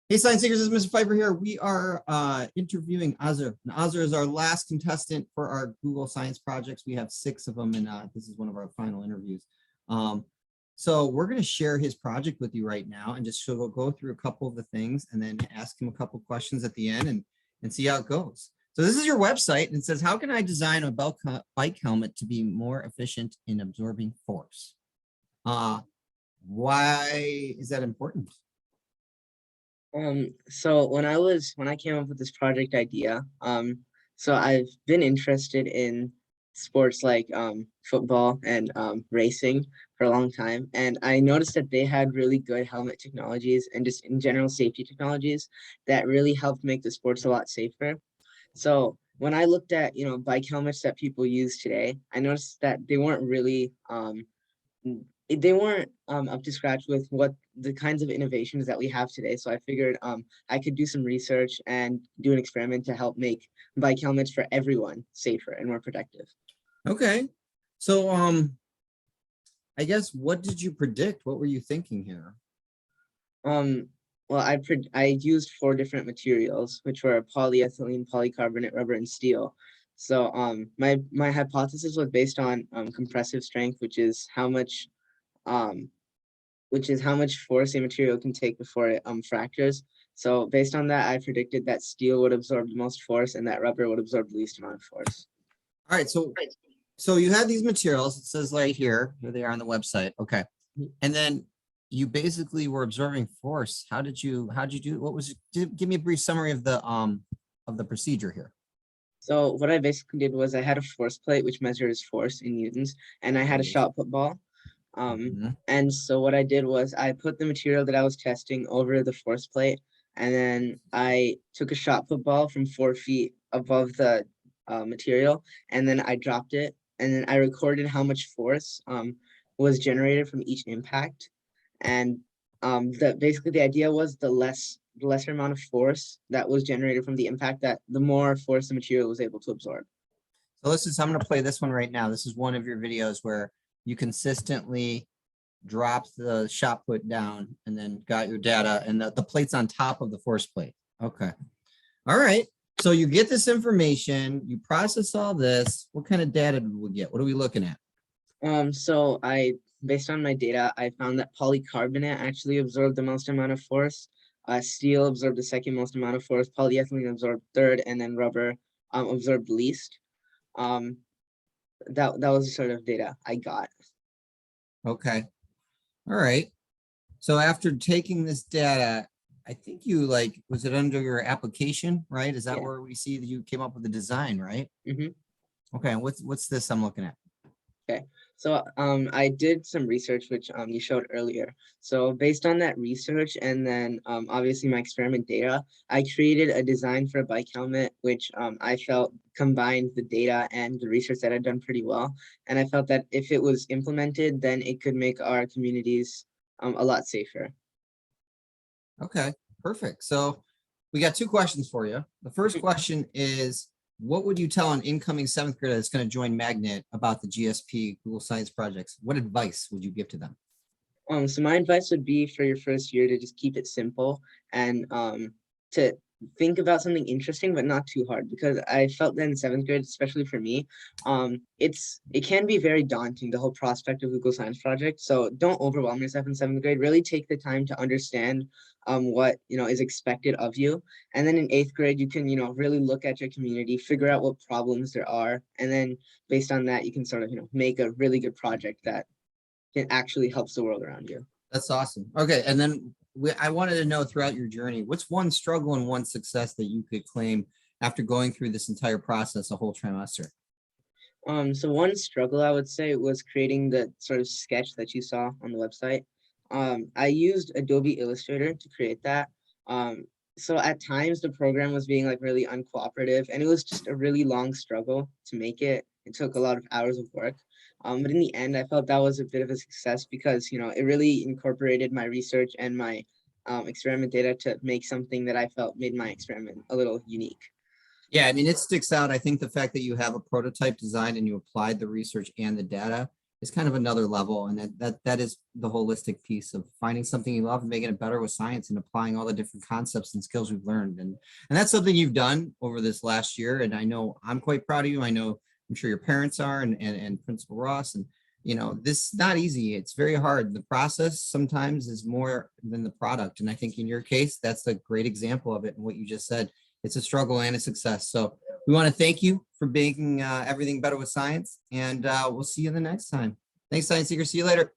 Hey, Science Seekers, this is Mr. Pfeiffer here. We are interviewing Azur. And Azur is our last contestant for our Google Science projects. We have 6 of them, and this is one of our final interviews. So we're going to share his project with you right now and just go through a couple of the things and then ask him a couple questions at the end and see how it goes. So this is your website, and it says, how can I design a bike helmet to be more efficient in absorbing force? Why is that important? So when I came up with this project idea, so I've been interested in sports like football and racing for a long time, and I noticed that they had really good helmet technologies and just in general safety technologies that really helped make the sports a lot safer. So when I looked at, bike helmets that people use today, I noticed that they weren't really they weren't up to scratch with what the kinds of innovations that we have today. So I figured I could do some research and do an experiment to help make bike helmets for everyone safer and more protective. Okay. So I guess what did you predict? What were you thinking here? Um, well, I used 4 different materials, which were polyethylene, polycarbonate, rubber, and steel. So my hypothesis was based on compressive strength, um, which is how much force a material can take before it fractures. So based on that, I predicted that steel would absorb the most force and that rubber would absorb the least amount of force. All right. So you had these materials. It says right here they are on the website. Okay. And then you basically were absorbing force. How'd you do? What was it? Give me a brief summary of the procedure here. So what I basically did was I had a force plate which measures force in newtons, and I had a shot put ball. And so what I did was I put the material that I was testing over the force plate, and then I took a shot put ball from 4 feet above the material, and then I dropped it, and then I recorded how much force was generated from each impact. And that basically the idea was the lesser amount of force that was generated from the impact, that the more force the material was able to absorb. So I'm going to play this one right now. This is one of your videos where you consistently dropped the shot put down and then got your data, and the plate's on top of the force plate. Okay. All right. So you get this information, you process all this. What kind of data did we get? What are we looking at? So based on my data, I found that polycarbonate actually absorbed the most amount of force. Steel absorbed the second most amount of force. Polyethylene absorbed third, and then rubber absorbed least. Um, that was the sort of data I got. Okay. All right. So after taking this data, I think you was it under your application, right? Is that Yeah. where we see that you came up with the design, right? Mm-hmm. Okay. And what's this I'm looking at? Okay, so I did some research, which you showed earlier. So based on that research and then obviously my experiment data, I created a design for a bike helmet, which I felt combined the data and the research that I'd done pretty well. And I felt that if it was implemented, then it could make our communities a lot safer. Okay, perfect. So we got 2 questions for you. The first question is, what would you tell an incoming 7th grader that's going to join Magnet about the GSP Google Science projects? What advice would you give to them? So my advice would be for your first year to just keep it simple and to think about something interesting, but not too hard, because I felt that in 7th grade, especially for me, it can be very daunting, the whole prospect of Google Science Project. So don't overwhelm yourself in 7th grade. Really take the time to understand what is expected of you. And then in 8th grade, you can really look at your community, figure out what problems there are, and then based on that, you can sort of make a really good project that it actually helps the world around you. That's awesome. Okay, and then I wanted to know throughout your journey, what's one struggle and one success that you could claim after going through this entire process a whole trimester? So one struggle I would say was creating the sort of sketch that you saw on the website. I used Adobe Illustrator to create that. So at times the program was being like really uncooperative, and it was just a really long struggle to make it. It took a lot of hours of work. But in the end, I felt that was a bit of a success because it really incorporated my research and my experiment data to make something that I felt made my experiment a little unique. Yeah, I mean, it sticks out. I think the fact that you have a prototype design and you applied the research and the data is kind of another level. And that is the holistic piece of finding something you love and making it better with science and applying all the different concepts and skills we've learned. And that's something you've done over this last year. And I know I'm quite proud of you. I know I'm sure your parents are, and Principal Ross. And this is not easy. It's very hard. The process sometimes is more than the product. And I think in your case, that's a great example of it. And what you just said, it's a struggle and a success. So we want to thank you for making everything better with science. And we'll see you the next time. Thanks, Science Seeker. See you later.